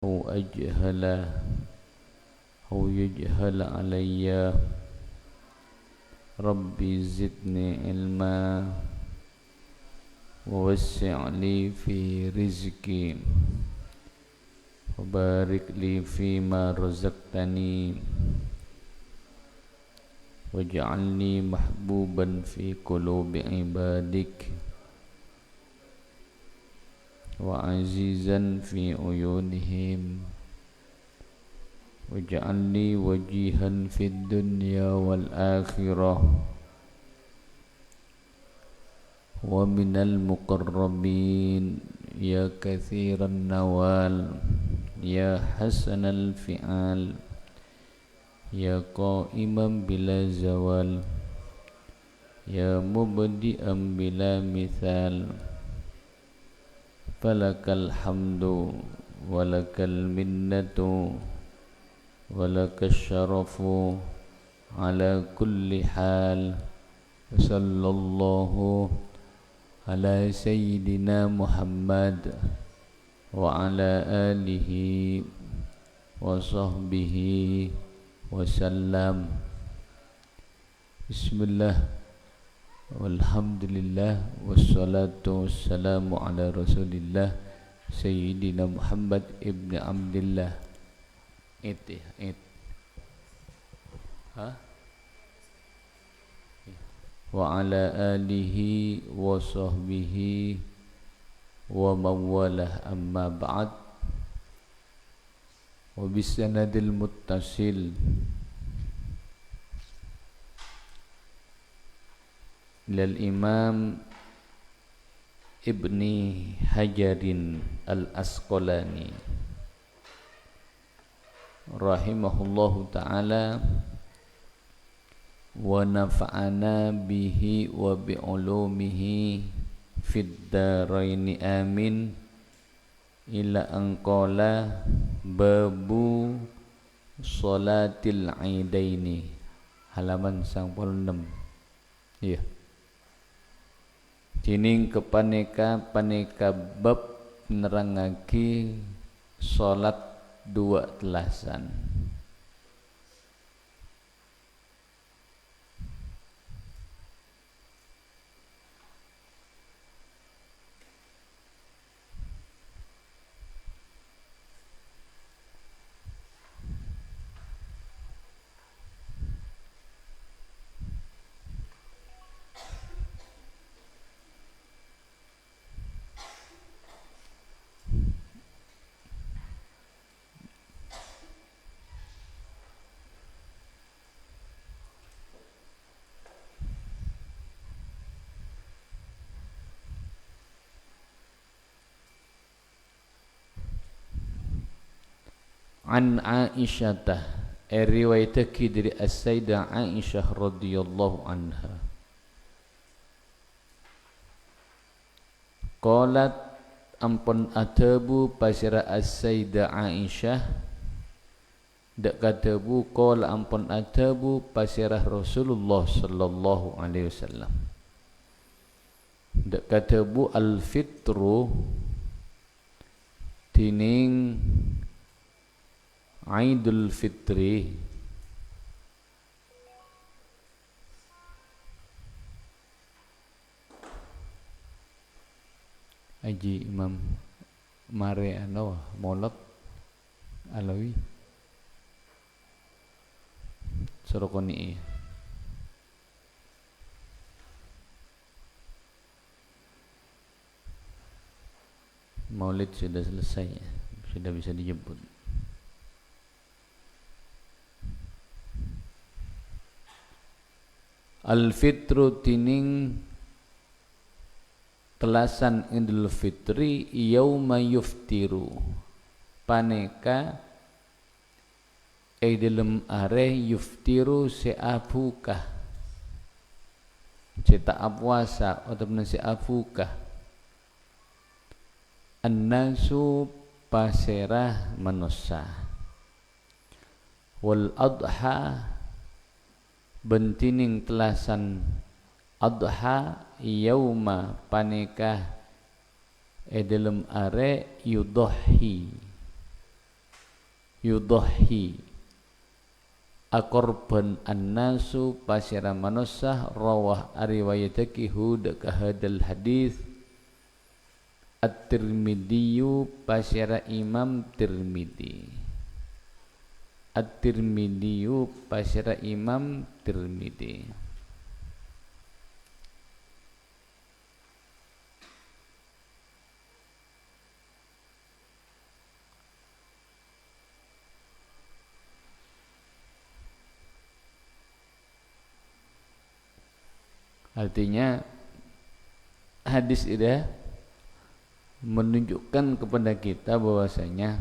أو أجهل أو يجهل علي. ربي زدني علما ووسع لي في رزقي وبارك لي فيما رزقتني واجعلني محبوبا في قلوب عبادك وعزيزا في عيونهم واجعلني وجيها في الدنيا والآخرة ومن المقربين يا كثير النوال يا حسن الفعال يا قائما بلا زوال يا مبدئا بلا مثال فلك الحمد ولك المنة ولك الشرف على كل حال. صلى الله على سيدنا محمد وعلى آله وصحبه وسلم. Bismillah walhamdulillah wassalatu wassalamu ala rasulillah Sayyidina Muhammad ibn Abdillah wa ala alihi wa sahbihi wa mawalah, amma ba'd. Wa bisanadil muttasil lil Imam Ibni Hajarin al-Asqalani rahimahullahu ta'ala wa nafa'ana bihi wa bi'ulumihi fid daraini amin, ila anqala babu salatil aidaini, halaman 96. Iya. Dining kepaneka bab nerangake salat dua telasan. An Aisyah, riwayatake dari As-Sayyidah Aisyah radhiyallahu anha, qalat ampun adabu pasira As-Sayyidah Aisyah dak katabu qala ampun adabu pasira Rasulullah sallallahu alaihi wasallam dak katabu al-fitru tining Aidul Fitri Haji Imam Mare Molot Alawi Sorokoni. Maulid sudah selesai, sudah bisa dijemput. Al-fitru tining telasan Idul Fitri yauma yuftiru paneka dalam are yuftiru se'afukah cetak puasa atau se'afukah annasu paserah manusia wal adha bentining telasan adha yauma paneka dalam are yudhi yudhahi akorban annasu pasira manusia rawah ariwayataki hud kahadal hadis at-Tirmidzi pasira Imam Tirmidzi at-Tirmidzi pasira Imam Tirmidzi. Artinya hadis ini menunjukkan kepada kita bahwasanya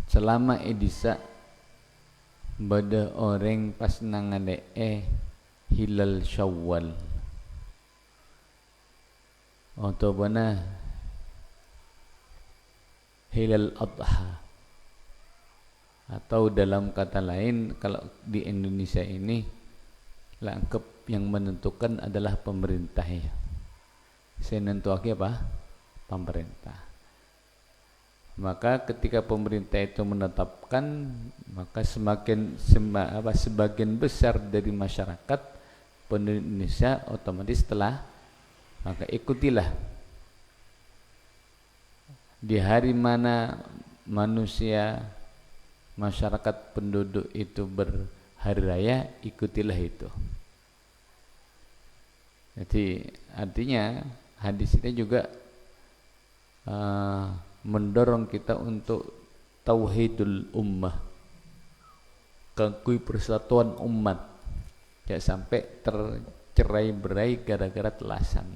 selama edisa pada orang pas nangade hilal Syawal atau bana hilal Adha, atau dalam kata lain kalau di Indonesia ini lengkap yang menentukan adalah pemerintah ya. Saya nentuake apa? Pemerintah. Maka ketika pemerintah itu menetapkan, maka sebagian besar dari masyarakat Indonesia otomatis telah, maka ikutilah di hari mana manusia masyarakat penduduk itu berhari raya, ikutilah itu. Jadi artinya hadis ini juga mendorong kita untuk tauhidul ummah, kekui persatuan umat, tidak sampai tercerai-berai gara-gara telasan.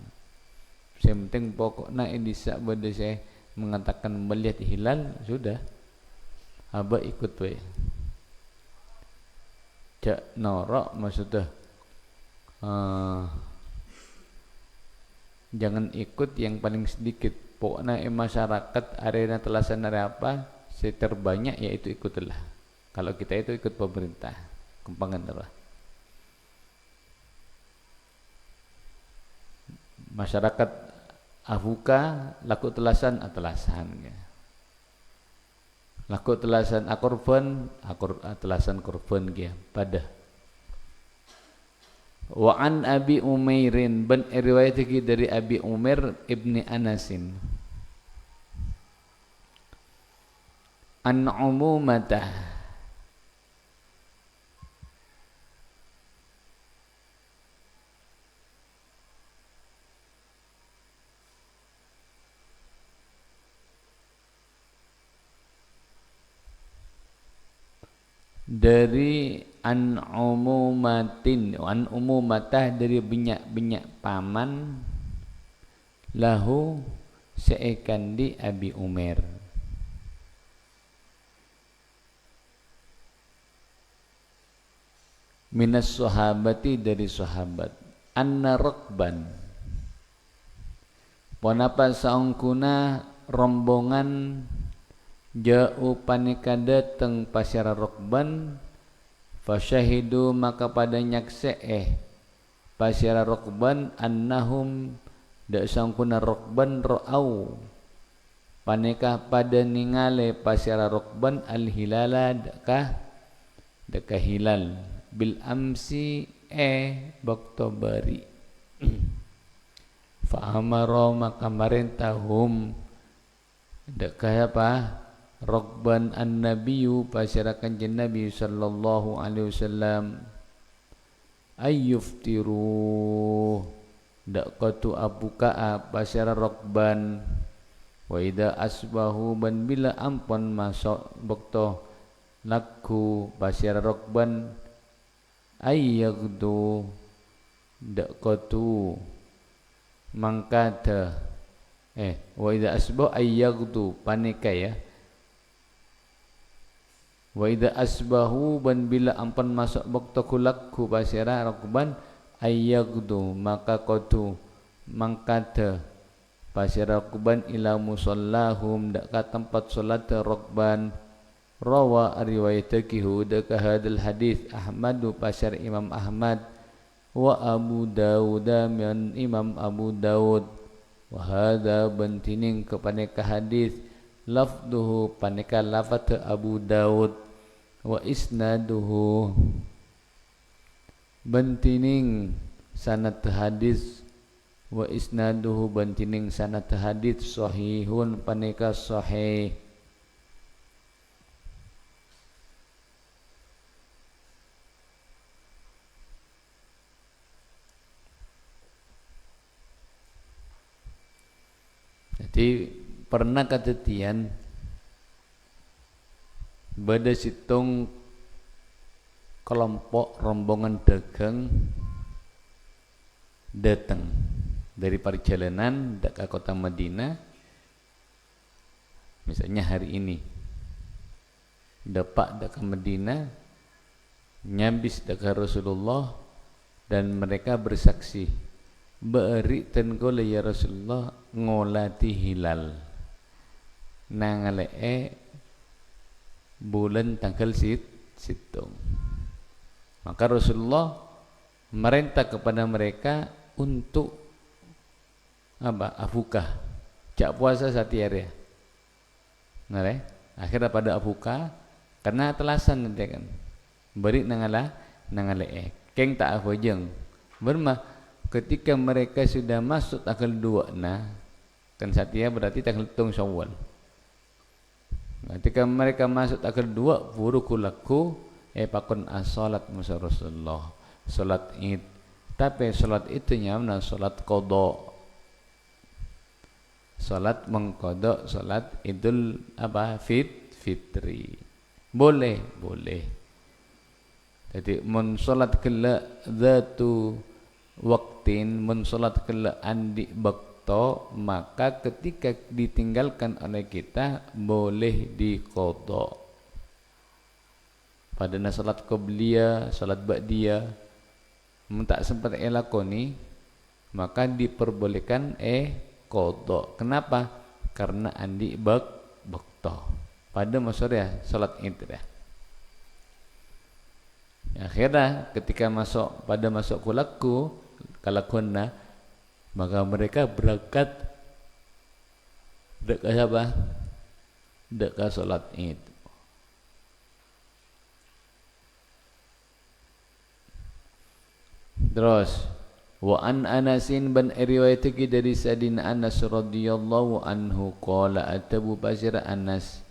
Yang penting pokoknya ini pada saya mengatakan melihat hilal sudah, aba ikut we. Jak norok maksudnya jangan ikut yang paling sedikit. Pokoknya masyarakat arena telasan area apa, terbanyak yaitu ikutlah. Kalau kita itu ikut pemerintah, kempangan apa? Masyarakat afuka laku telasan atelasan ya. Laku telasan akorban telasan korban ya pada. Wa an Abi Umairin ban riwayat dari Abi Umair ibni Anasin an umumatah dari an umumatah dari binyak paman lahu seekandi Abi Umair minas sahabati dari sahabat anna rakban ponapa saungkuna rombongan ja'u panika dateng pasyara rokban fasyahidu maka pada nyakse pasyara rokban annahum dak saungkuna rokban ro'au panika pada ningale pasyara rokban al hilala daka hilal bil amsi baktobari fa amara maka marentahum daka apa Rokban an-nabiyyu pasyarakan jen Nabi sallallahu alaihi wasallam ayyuftiru dak qatu abuka pasyara rokban wa ida asbahu ban bila ampon masuk bekto laku pasyara rokban ayyagdu dak qatu mangkata wa ida asbahu ayyagdu panika ya. Wa idza asbahu ban bila ampan masuk waktu kulakku pasyara rokban ayyagdu maka qadu mangkada pasyara rokban ila musallahum dak ka tempat salat rokban rawa riwayataki hudaka hadal hadis Ahmadu pasyar Imam Ahmad wa Abu Dawud min Imam Abu Dawud wa hadza bantining kepaneka hadis lafduhu paneka lafat Abu Daud wa isnaduhu bantining sanad hadis wa isnaduhu bantining sanad hadis sahihun paneka sahih. Jadi pernah kejadian pada situng kelompok rombongan dagang datang dari perjalanan ke kota Madinah, misalnya hari ini dapat ke Madinah, nyambis ke Rasulullah, dan mereka bersaksi beri tenggole ya Rasulullah ngolati hilal nangalee bulan tanggal situng. Maka Rasulullah merintah kepada mereka untuk apa? Afukah, cak puasa satiar ya. Nah, akhirnya pada afukah karena telasan nanti kan. Beri nangalee. Keng tak afojeng. Bermah ketika mereka sudah masuk tanggal 2 kan Satya berarti tanggal tung Syawal. Ketika mereka masuk tanggal 2 furukulaku pakon as-salat musa Rasulullah salat Id. Tapi salat itu nyamna salat qada. Salat mengqada salat Idul Fitri. Boleh. Jadi mun salat kala zatu waktin mun salat kala andi bakto, maka ketika ditinggalkan oleh kita boleh diqadha. Pada salat qabliyah, salat ba'diyah mun tak sempat elakoni, maka diperbolehkan qadha. Kenapa? Karena andi bakto pada maksudnya salat Id ya. Akhirnya ketika masuk kulaku kalakuna, maka mereka berangkat dekat apa? Dekat salat Id. Terus wa an Anasin ban riwayatki dari Sayyidina Anas radhiyallahu anhu qala atabu basir Anas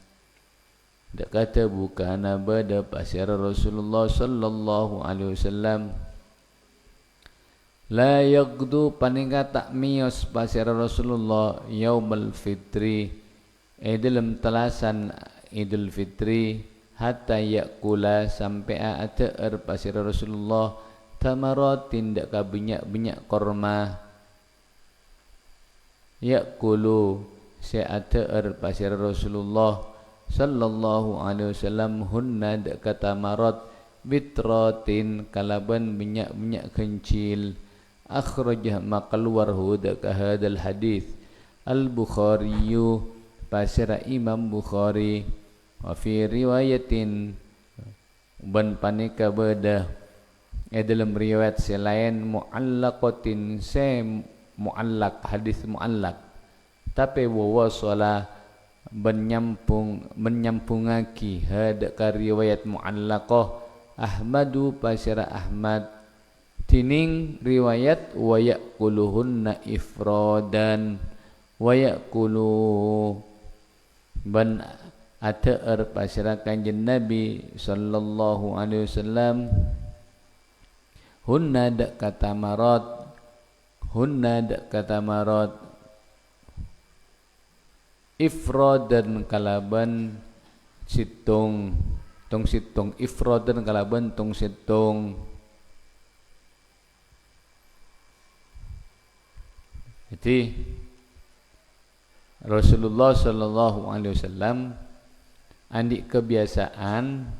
dak kata bukana pada pasir Rasulullah sallallahu alaihi wasallam la yaqdu paninga tak miyos pasir Rasulullah yaumul fitri dalam telasan Idul Fitri hatta yakula sampai ater pasir Rasulullah tamaratin dak kabinyak korma yakulu se ater pasir Rasulullah sallallahu alaihi wasallam hunna dak kata marat bitratin kalaban minyak kencil akhrajah maqluar huda ka hadal hadis al-Bukhari pasira Imam Bukhari wa fi riwayatin ban panika beda dalam riwayat selain muallaqatin muallaq hadis muallaq tapi wa wasala menyampungaki hadak ka riwayat muallaqah Ahmadu pasira Ahmad tining riwayat wa yaquluhunna ifradan wa yaqulu ban ater pasira kanjeng Nabi sallallahu alaihi wasallam hunna dak kata marat ifradan kalaban situng ifradan kalaban tung situng. Jadi Rasulullah sallallahu alaihi wasallam andi kebiasaan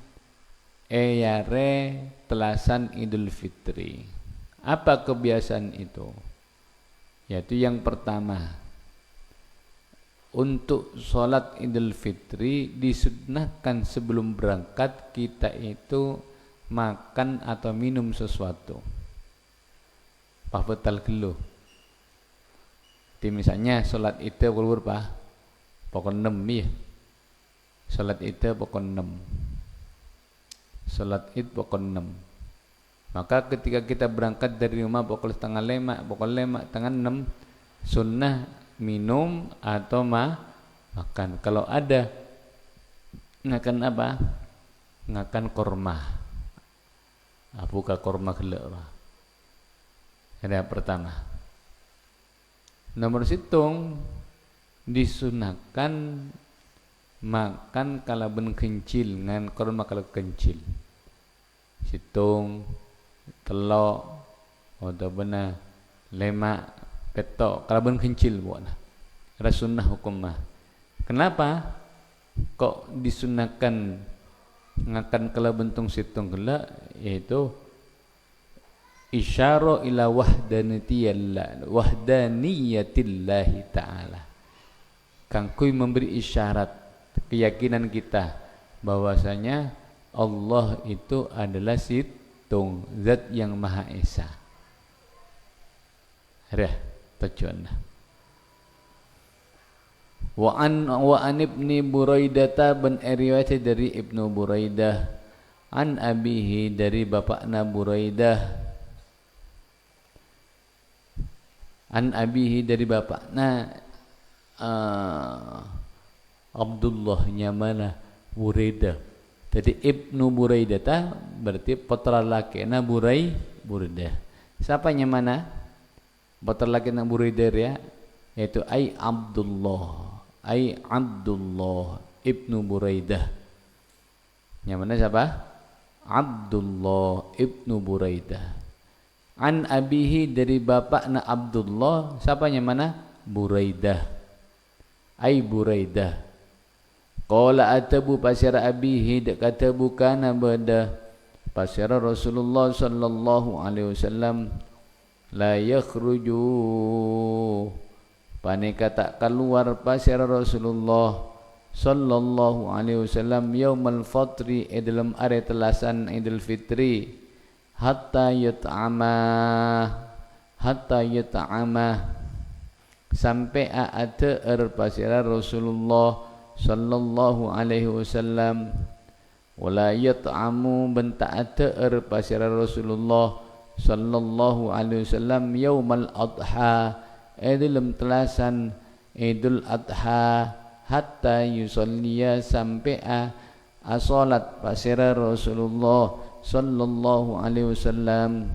yare telasan Idul Fitri. Apa kebiasaan itu? Yaitu yang pertama, untuk sholat Idul Fitri disunnahkan sebelum berangkat kita itu makan atau minum sesuatu. Papetal geluh. Di misalnya salat itu pukul berapa? Pukul 6 ya. Salat itu pukul 6. Salat id pukul 6. Maka ketika kita berangkat dari rumah pukul setengah 5, pukul 5, setengah 6, sunnah minum atau makan. Kalau ada ngakan apa? Ngakan korma. Buka korma gelap. Ada pertama. Nomor situng disunahkan makan kalaben kencil ngan korma kalau kencil. Situng telok atau benar lemak petok kalaben kencil buatlah. Ada sunnah hukum mah. Kenapa kok disunahkan ngakan kalaben tung situng gelak? Yaitu isyara ila wahdaniyatillahi ta'ala. Kangkui memberi isyarat keyakinan kita bahwasanya Allah itu adalah situng, zat yang maha esa. Dah tujuan. Wa an ibni Buraidah bin riwayat dari Ibnu Buraidah an abihi dari bapakna Buraidah an abihi dari bapakna Abdullahnya mana Buraidah. Jadi Ibnu Buraidah berarti putra laki-na Buraidah. Siapanya mana? Putra laki-na Buraidah ya, yaitu Abdullah Ibnu Buraidah. Yang mana siapa? Abdullah Ibnu Buraidah. An abihi dari bapakna Abdullah, siapanya mana? Buraidah. Buraidah. Qala atabu pasira abihi dak kata bukana bada pasira Rasulullah sallallahu alaihi wasallam la yakhruju paneka tak keluar pasira Rasulullah sallallahu alaihi wasallam yaumal fitri dalam hari telasan Idul Fitri hatta yut'ama sampai ada pasira Rasulullah sallallahu alaihi wasallam wala yat'amu benta ada pasira Rasulullah sallallahu alaihi wasallam yaumal adha dalam telasan Idul Adha hatta yusalliya sampai salat pasira Rasulullah sallallahu alaihi wasallam.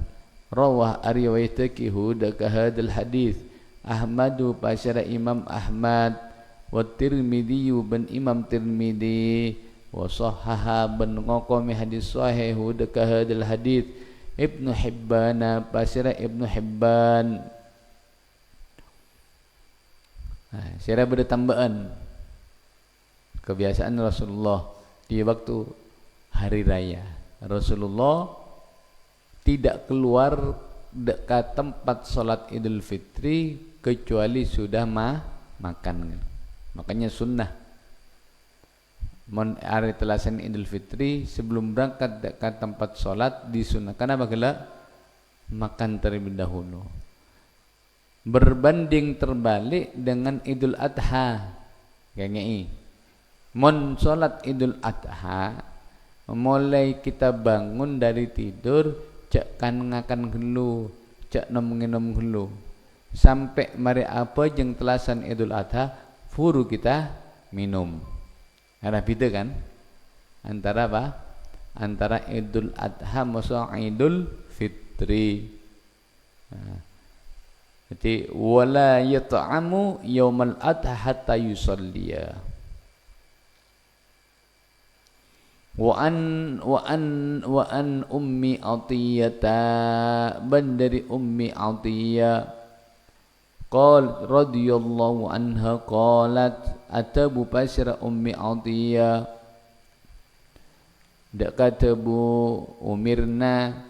Rawah riwayatki huda ka hadal hadis Ahmadu pasira Imam Ahmad wa Tirmidzi ban Imam Tirmidzi wa sahaha ban ngokome hadis sahih huda ka hadal hadis Ibnu Hibban pasira Ibnu Hibban. Saya ada tambahan kebiasaan Rasulullah di waktu hari raya. Rasulullah tidak keluar dekat tempat sholat Idul Fitri kecuali sudah makan. Makanya sunnah hari telasan Idul Fitri sebelum berangkat dekat tempat sholat disunahkan apa gelak? Makan terlebih dahulu. Berbanding terbalik dengan Idul Adha. Kayaknya mon sholat Idul Adha mulai kita bangun dari tidur cek kan ngakan gelu, cek nom gelu sampai mari apa jeng telasan Idul Adha furu kita minum. Ada beda kan antara apa? Antara Idul Adha sama Idul Fitri. Jadi wala yat'amu yaumal adha hatta yusalliya. Wa an ummi Atiyata ban dari ummi Atiyah qal radhiyallahu anha qalat atabu pasira ummi Atiyah dak kata bu umirna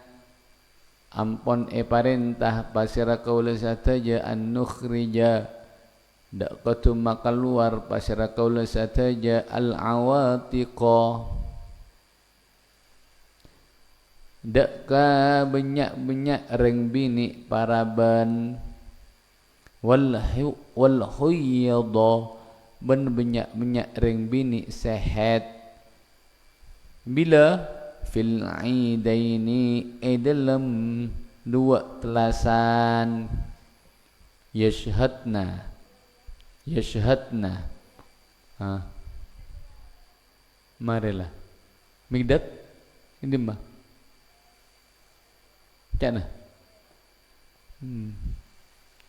ampon parentah pasira kaula sataja an nukhrija dak katu makaluar pasira kaula sataja al awatiqa dak ka banyak reng bini paraban wal huyyadha ban banyak ring bini sehat bila fil aidaini dalam dua telasan yashhadna marilah migdat ini mah cana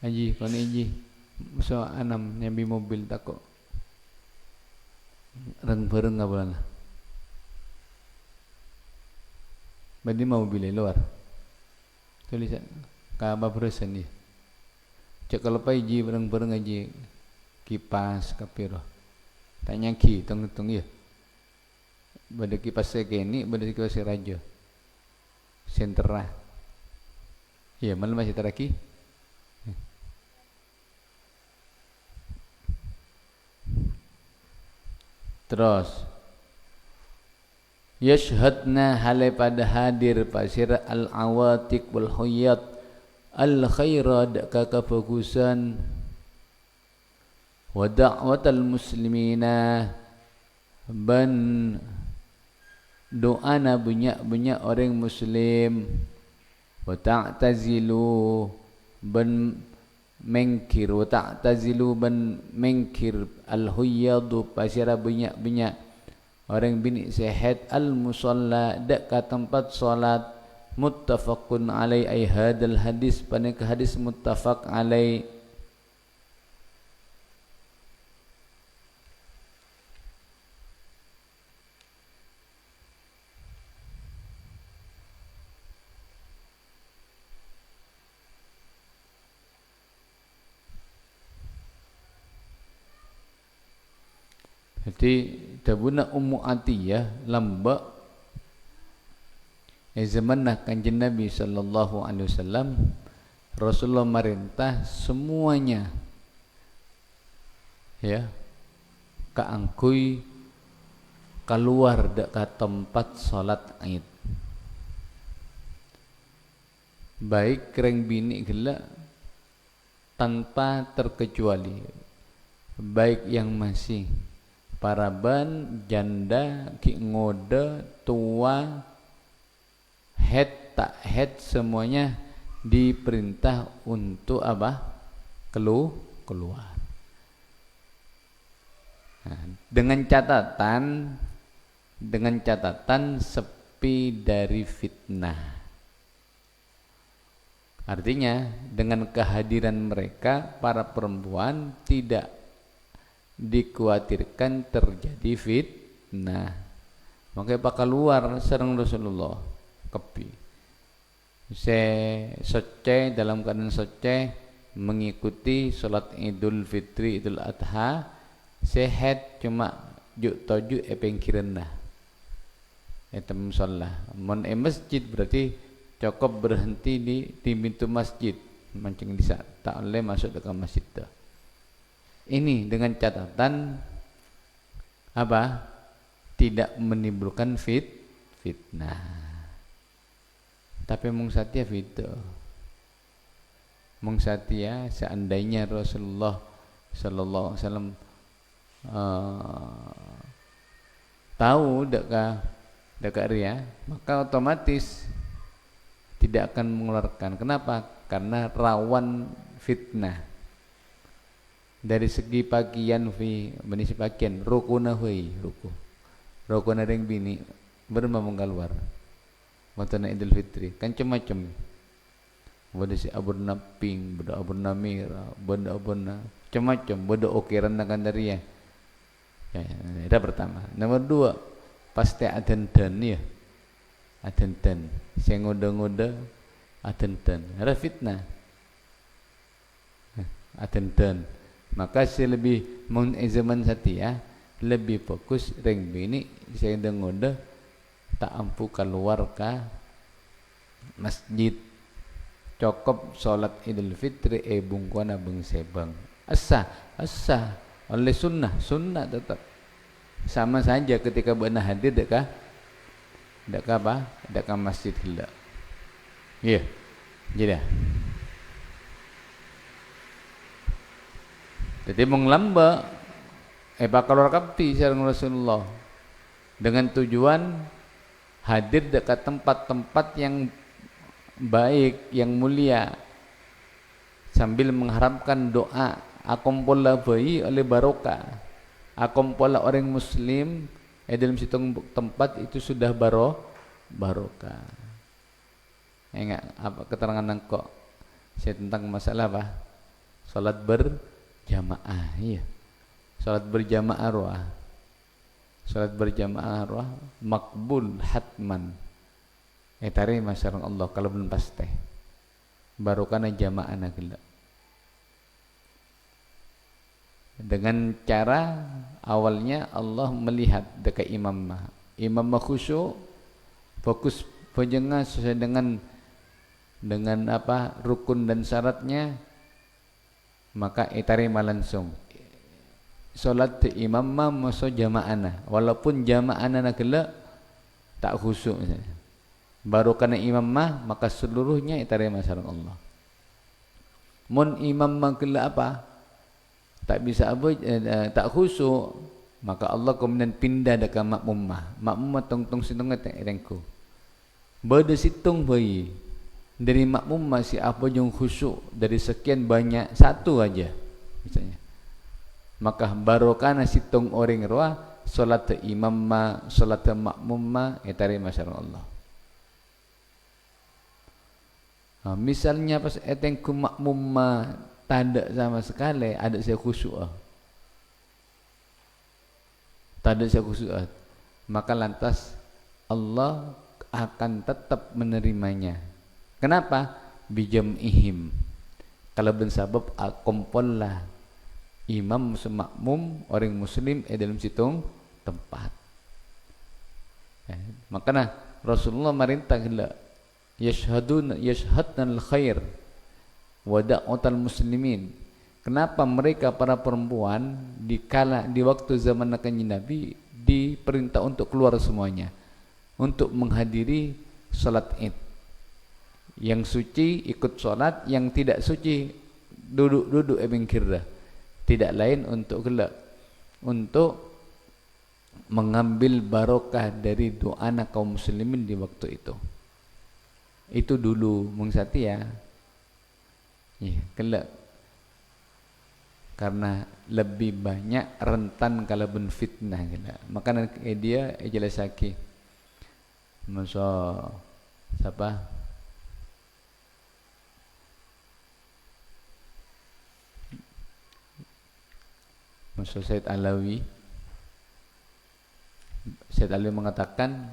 aji kon iji so anam nyambi mobil takut reng bareng ngabulan badi mau mobil luar tulisan ka babresan dia cek kalau pa iji bareng aji kipas kapiro tanya ki tung ya bade kipas segeni bade kipas raja sentera iya mal masih teraki terus yashhadna hale pada hadir pasir al awatiq wal huyat al khairat ka kebagusan wa da'watal muslimina ban doana banyak orang muslim wa ta'tazilu ban mengkir wa ta'tazilu ban mengkir al huyyadu pasira banyak orang bini sehat al musalla dak ka tempat salat muttafaqun alai ai hadal hadis panik hadis muttafaq alai jadi tabuna Ummu Atiyah lamba zaman kanjeng Nabi sallallahu alaihi wasallam Rasulullah merintah semuanya ya kaangkui keluar ke tempat salat Id baik reng bini gela tanpa terkecuali baik yang masih paraban, janda, ki ngode, tua, head tak head semuanya diperintah untuk apa? Keluar. Nah, dengan catatan sepi dari fitnah. Artinya dengan kehadiran mereka para perempuan tidak dikhawatirkan terjadi fitnah. Makanya bakal keluar sareng Rasulullah kepi. Soce dalam keadaan soce mengikuti salat Idul Fitri, Idul Adha, sehat cuma juk toju pengkireun dah. Eta musalla. Mun masjid berarti cukup berhenti di pintu masjid, mancing bisa tak boleh masuk ke masjid dah. Ini dengan catatan apa? Tidak menimbulkan fitnah. Tapi mung satya fitnah. Mung satya seandainya Rasulullah sallallahu alaihi wasallam tahu dekat ria, maka otomatis tidak akan mengeluarkan. Kenapa? Karena rawan fitnah. Dari segi pakaian benisi pakaian rukuna rukuna ring bini berma mengkeluar watana Idul Fitri kan macam-macam bada si aburna pink bada aburna merah bada aburna macam-macam bada okeran akan dari ya itu pertama. Nomor dua pasti adandan ya adandan saya ngoda-ngoda adandan ada fitnah adandan. Maka saya lebih zaman satya lebih fokus ring bini saya dengoda tak ampu keluar ke masjid cukup salat Idul Fitri bungkuna beng sebang asa oleh sunnah tetap sama saja ketika benar hadir dekat masjid hila iya jadi Jadi menglamba bakal rakabti sareng Rasulullah dengan tujuan hadir dekat tempat-tempat yang baik, yang mulia, sambil mengharapkan doa akompola bayi oleh barokah, akompola orang muslim dalam situ tempat itu sudah barokah. Enggak apa keterangan nangkok saya tentang masalah apa? Salat berjamaah, iya. Salat berjamaah roh. Salat berjamaah roh makbul hatman. Tari masyarang Allah kalau belum pasti. Barokana jamaah nagila. Dengan cara awalnya Allah melihat dekat imam khusyuk, fokus penjengah sesuai dengan apa rukun dan syaratnya, maka itarima langsung solat imam maso jamaana, walaupun jamaana nagela tak khusyuk baru karena imam maka seluruhnya itarima sareng Allah. Mun imam nagela apa tak bisa tak khusyuk, maka Allah kemudian pindah dekat makmum tong situng erengku beda situng bayi dari makmum masih apa yang khusyuk dari sekian banyak satu aja misalnya, maka barokana situng orang roa salat imam salat makmum tarima sareng Allah. Misalnya pas etengku makmum tanda sama sekali ada saya khusyuk tanda saya khusyuk, maka lantas Allah akan tetap menerimanya. Kenapa? Bijam'ihim, kalau bersabab akompolah imam semakmum orang muslim dalam situng tempat. Makanya Rasulullah merintah gila yashhadna al-khair wa da'watal muslimin. Kenapa mereka para perempuan di waktu zaman Nabi diperintah untuk keluar semuanya untuk menghadiri salat Id. Yang suci ikut salat, yang tidak suci duduk ebengkirdah. Tidak lain untuk gelak, untuk mengambil barokah dari doa kaum muslimin di waktu itu. Itu dulu mengsati ya. Gelak. Karena lebih banyak rentan kalau ben fitnah gelak. Maka dia jelas lagi. Masa siapa? Masa Said Alawi mengatakan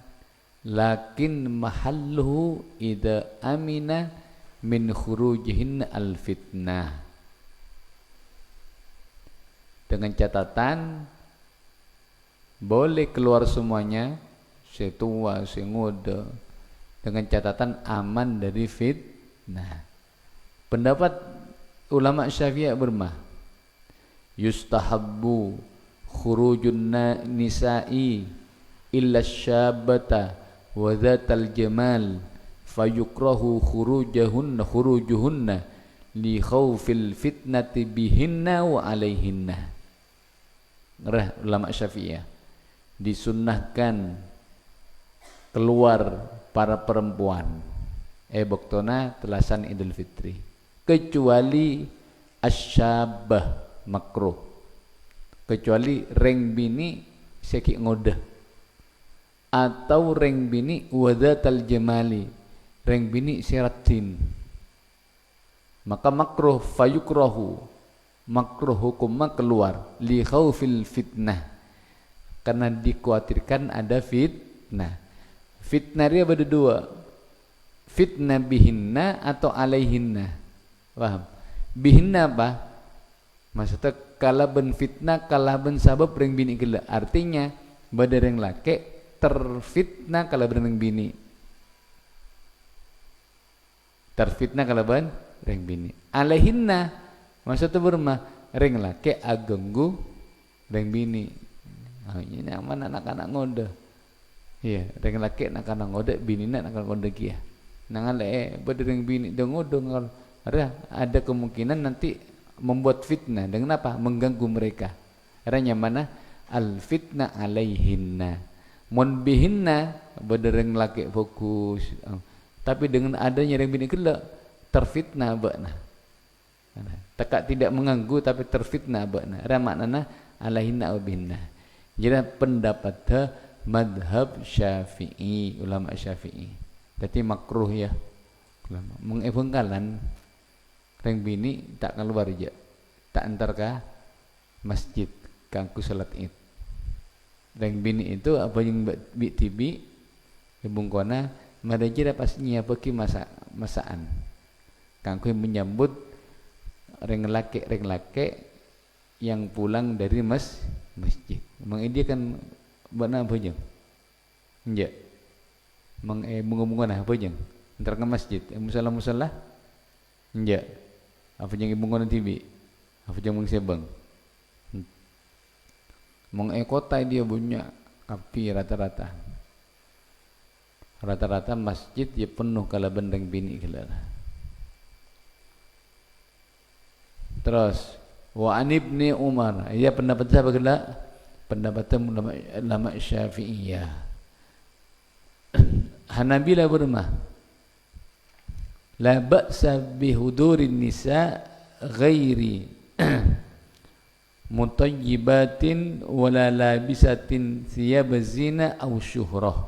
lakin mahalluhu idza amina min khurujihin al-fitnah, dengan catatan boleh keluar semuanya, si tua, si muda, dengan catatan aman dari fitnah. Pendapat ulama Syafi'i bermah yustahabbu khurujun nisa'i illa syabata wa dhatal jamal fayukrahu khurujuhunna li khawfil fitnati bihinna wa alaihinna. Ulama Syafi'iyah disunnahkan keluar para perempuan boktona telasan Idul Fitri kecuali asyabah makruh, kecuali reng bini seki ngodah atau reng bini wadatal jamali, reng bini siratin, maka makruh fayukrahu, makruh hukumnya keluar li khaufil fitnah, karena dikhawatirkan ada fitnah. Fitnah dia ada dua, fitnah bihinna atau alaihinna. Paham? Bihinna apa? Maksudnya kalaben fitnah, kalaben sabab reng bini gila. Artinya bada reng laki terfitnah kalaben reng bini. Terfitnah kalaben reng bini. Alaihinna maksudnya bermah reng laki agenggu reng bini. Ini aman anak-anak ngode. Iya, reng laki anak-anak ngode, bini anak-anak ngode kia. Nangan bada reng bini dong ngode ada kemungkinan nanti membuat fitnah dengan apa? Mengganggu mereka. Caranya mana? Al fitnah alaihinna. Mun bihinna bedereng laki fokus. Tapi dengan adanya yang bini gelak terfitnah bakna. Tekak tidak mengganggu tapi terfitnah bakna. Ada maknana alaihinna au bihinna. Jadi pendapat madhab Syafi'i, ulama Syafi'i. Jadi makruh ya. Ulama mengevengkalan reng bini tak keluar aja. Tak antar ke masjid kangku salat Id. Reng bini itu apa yang tibi ibung kona madajira pastinya pergi masaan. Kangku menyambut reng laki yang pulang dari masjid. Memang dia kan bana apa jeng? Enggak. Bunga-bunga nah apa jeng? Antar ke masjid. Musala. Enggak. Apa jeng ibung kona tibi? Apa jeng mengsebang? Kota dia punya api rata-rata masjid dia penuh kala bendeng bini kala. Terus wa an ibni Umar, ia pendapat siapa kala? Pendapat ulama Syafi'iyah. Hanabila bermah la ba'sa bihudurin nisa ghairi mutayyibatin wala labisatin thiyab zina aw syuhrah.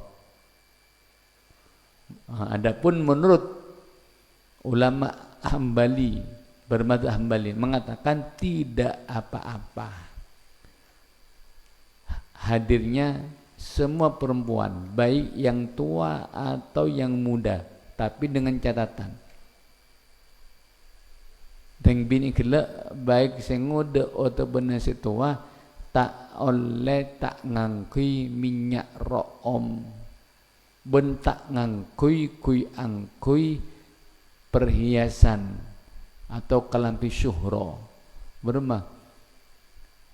Adapun menurut ulama Hambali, bermadzhab Hambali mengatakan tidak apa-apa hadirnya semua perempuan baik yang tua atau yang muda, tapi dengan catatan deng bini gelak baik sing ngode atau bener tua tak oleh tak ngangkui minyak ro'om ben tak ngangkui angkui perhiasan atau kalampi syuhro. Bermah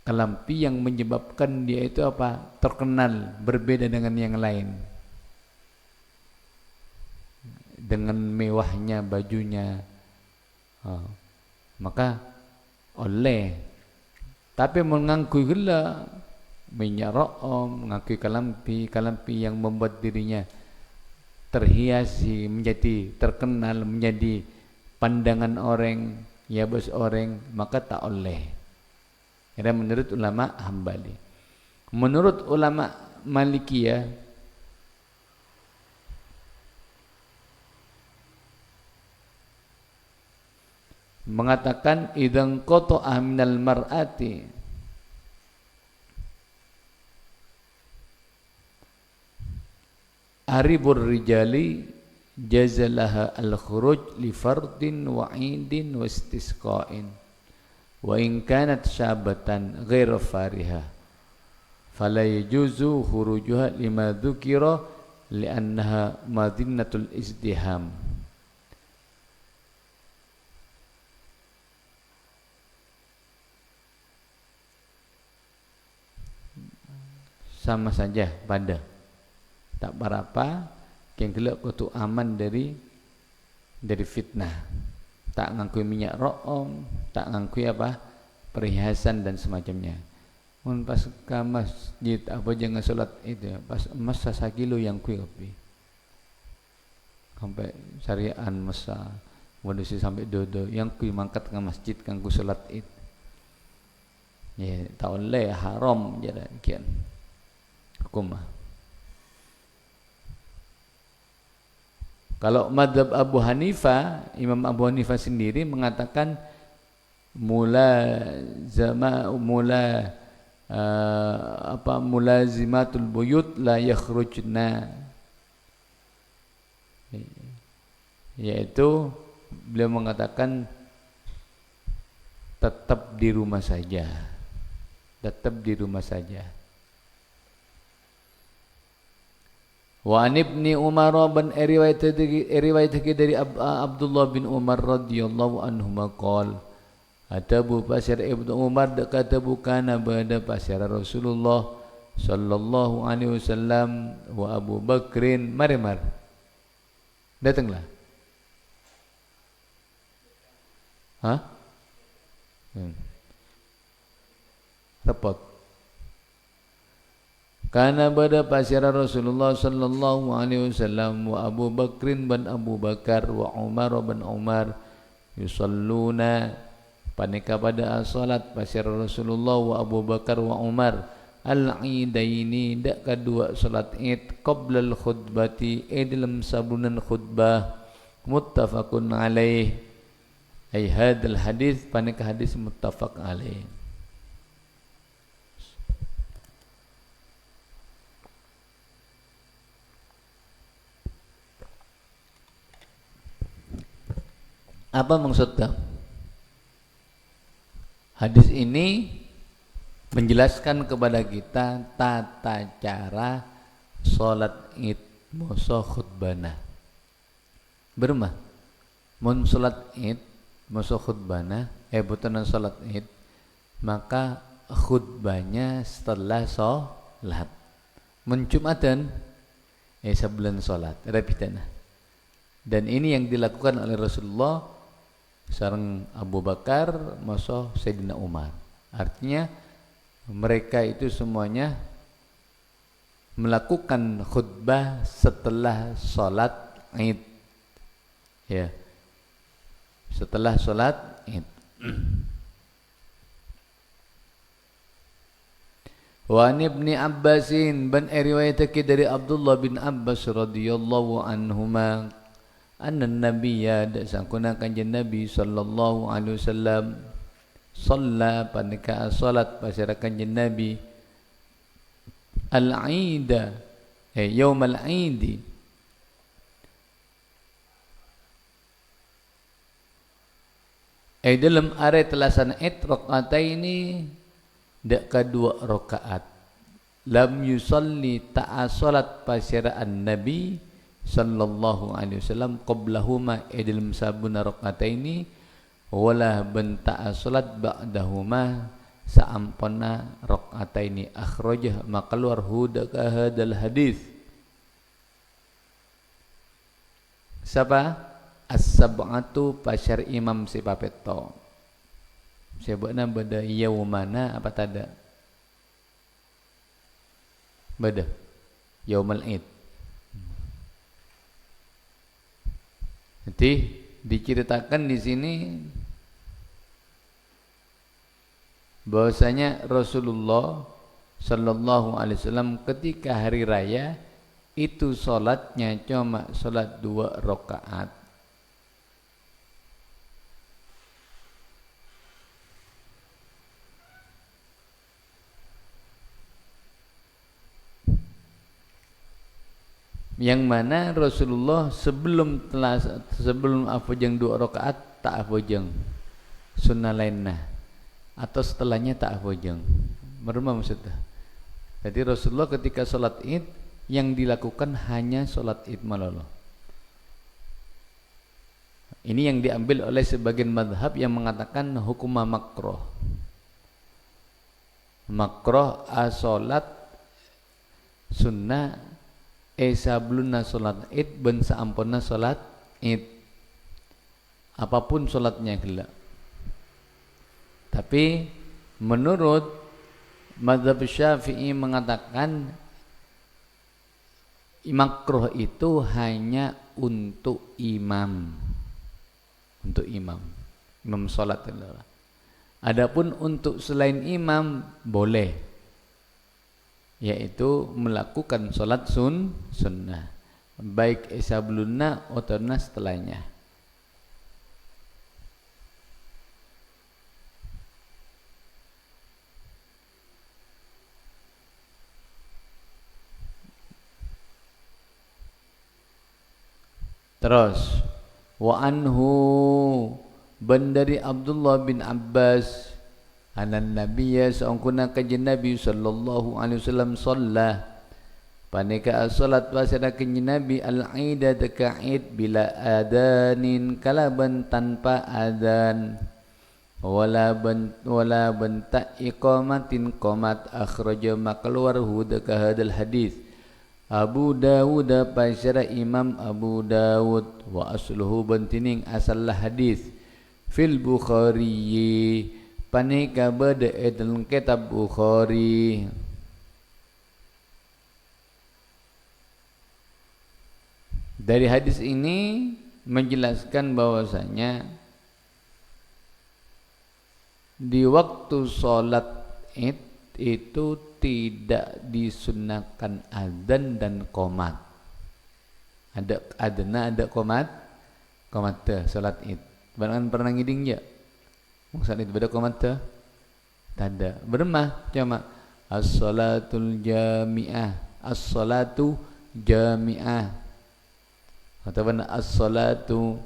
kalampi yang menyebabkan dia itu apa? Terkenal, berbeda dengan yang lain. Dengan mewahnya bajunya. Maka oleh tapi mengangkui gila minyak ro'om, mengangkui kalampi yang membuat dirinya terhiasi, menjadi terkenal, menjadi pandangan orang, ya bos orang, maka tak oleh. Ini menurut ulama Hambali. Menurut ulama Malikiyah mengatakan idzan qata'a minal mar'ati aribur rijali jazalaha al-khuruj li fardin wa 'idin wa istisqa'in wa in kanat syabatan ghairu fariha fala yajuzu khurujuha lima dzukira li'annaha madinnatul izdiham. Sama saja pada tak berapa yang gelap itu aman dari fitnah, tak ngangkui minyak ro'om, tak ngangkui apa perhiasan dan semacamnya. Mun pas ke masjid apa jangan sholat itu pas emas sasakilo yang kui kopi sampai syarian masa wadusi sampai dodo yang kui mangkat ke masjid kanggo sholat itu ya tak oleh haram jadi kian hukumah. Kalau madhab Abu Hanifah, Imam Abu Hanifah sendiri mengatakan mulazimatul buyut la yakhrujna, yaitu beliau mengatakan tetap di rumah saja, Wa an ibni Umar bin riwayat dari Abdullah bin Umar radhiyallahu anhu maqal atabu pasir Ibnu Umar kata bukan pada pasir Rasulullah sallallahu alaihi wasallam wa Abu Bakrin mar datanglah Repot. Karena pada pasir Rasulullah sallallahu alaihi wasallam wa Abu Bakrin ban Abu Bakar wa Umar ban Umar yusalluna panika pada salat pasir Rasulullah wa Abu Bakar wa Umar al-idaini dak kedua salat id qabla al-khutbati dalam sabunan khutbah muttafaqun alaih ay hadzal hadis panika hadis muttafaq alaih. Apa maksudnya? Hadis ini menjelaskan kepada kita tata cara salat id moso khutbana. Bermah mun salat id moso khutbana butunan salat id maka khutbahnya setelah salat. Mun Jumatan sebulan salat repitana. Dan ini yang dilakukan oleh Rasulullah sareng Abu Bakar moso Sayyidina Umar. Artinya mereka itu semuanya melakukan khutbah setelah salat Id. Ya. Setelah salat Id. Wa an Ibnu Abbasin ban riwayatake dari Abdullah bin Abbas radhiyallahu anhuma anna nabiyya dasangkuna kanjeng Nabi sallallahu alaihi wasallam shalla panika salat pasira kanjeng Nabi al-Aida yaum al-Aid dalam are telasan id rakaataini dak kedua rakaat lam yusalli ta'a salat pasiraan Nabi sallallahu alaihi wasallam qablahuma dalam sabuna rakaataini wala benta salat ba'dahuma saampana rakaataini akhrajah maka keluar hudaka hadal hadis siapa as-sab'atu pasyar imam si papeto sebutna beda yaumana apa tada beda yaumul id. Jadi diceritakan di sini bahwasanya Rasulullah sallallahu alaihi wasallam ketika hari raya itu salatnya cuma salat 2 rakaat. Yang mana Rasulullah sebelum afujeng 2 rakaat tak afujeng sunnah lainnya atau setelahnya tak afujeng. Merema maksudnya. Jadi Rasulullah ketika salat Id yang dilakukan hanya salat Id malolo. Ini yang diambil oleh sebagian mazhab yang mengatakan hukum makruh. Makruh salat sunnah sabluna salat Id ben saampuna salat Id. Apapun salatnya gila. Tapi menurut mazhab Syafi'i mengatakan makruh itu hanya untuk imam. Untuk imam salat adalah. Adapun untuk selain imam boleh. Yaitu melakukan salat sunnah baik sabluna atau setelahnya. Terus wa anhu bandari Abdullah bin Abbas anan nabiyya saungkuna kanjeng Nabi sallallahu alaihi wasallam shalla panika salat pasada kanjeng Nabi al-aida dakaid bila adanin kalaban tanpa adzan wala benta iqamatin qomat akhraja makeluar hudaka hadal hadis Abu Dawud pasara Imam Abu Dawud wa asluhu bantining asal hadis fil Bukhari panika bade dalam kitab Bukhari. Dari hadis ini menjelaskan bahwasanya di waktu sholat Id itu tidak disunahkan adzan dan qomat. Ada adana, ada qomat, qomat sholat Id. Barang pernah ngiding ya? Sholat Id pada qomat tak ada. Bermah cuma as-salatul jami'ah, as-salatu jami'ah. Atau as-salatu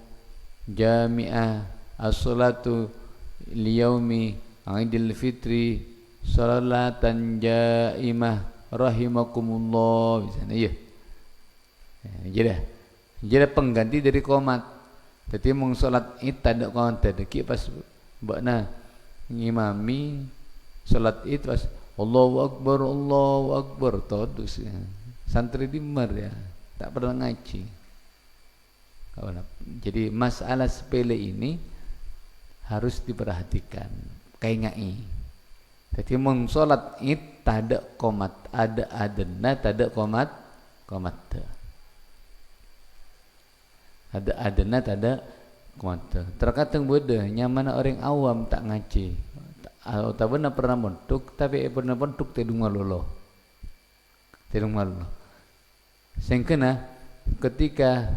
jami'ah, as-salatu liyaumi Idul Fitri salatan jaimah rahimakumullah misalnya ya. Jadi pengganti dari qomat. Jadi mung salat Id tak ada qomat tadi pas bakna ngimami salat Id pas Allahu akbar todus ya. Santri dimar ya, tak pernah ngaji. Jadi masalah sepele ini harus diperhatikan. Kayak ngai. Jadi mung salat Id tak ada qomat, ada adana, tak ada qomat. Ada adana, tak ada qomat. Terkadang bodoh, nyaman orang awam tak ngaji. Tak pernah montuk, tapi pernah montuk tidung malolo. Sing kena ketika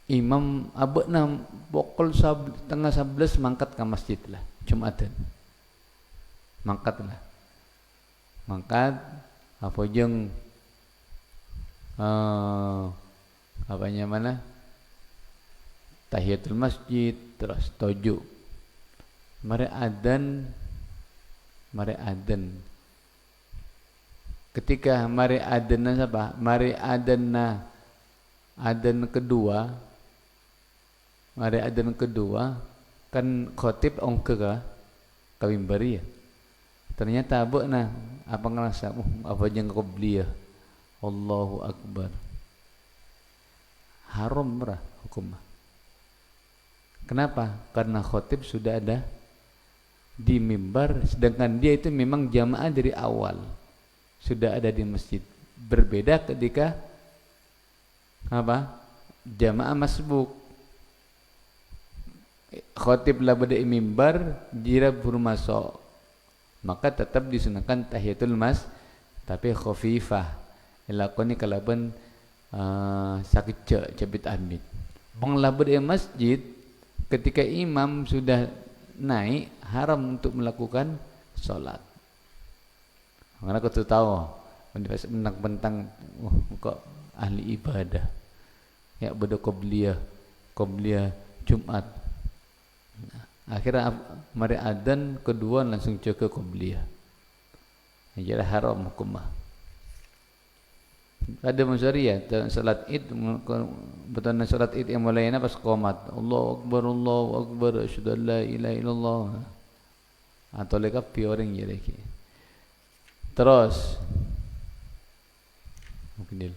imam abekna pukul tengah 11 mangkat ke masjid lah Jumatan. Mangkat apa jeung apanya mana tahiyatul masjid terus toju mari adzan ketika mari adzan apa mari adzan kedua kan khotib ongke ka mimbari ya. Ternyata abekna apa ngerasa apa jeung qobliyah. Allahu akbar. Haram merah hukum. Kenapa? Karena khotib sudah ada di mimbar sedangkan dia itu memang jamaah dari awal. Sudah ada di masjid. Berbeda ketika apa? Jamaah masbuk. Khotib lah pada mimbar jira burmaso maka tetap disunahkan tahiyatul mas tapi khafifah ilakoni kalaban sakit cabit amit bang lah pada masjid ketika imam sudah naik haram untuk melakukan sholat karena aku tahu bentang kok ahli ibadah ya pada qobliyah Jumat. Akhirnya mari adzan kedua langsung ke qobliyah. Jadi haram hukumah. Ada masyari ya salat Id betul salat Id yang mulainya pas qomat. Allahu akbar asyhadu an la ilaha illallah. Atau lekap orang jadi. Terus mungkin dia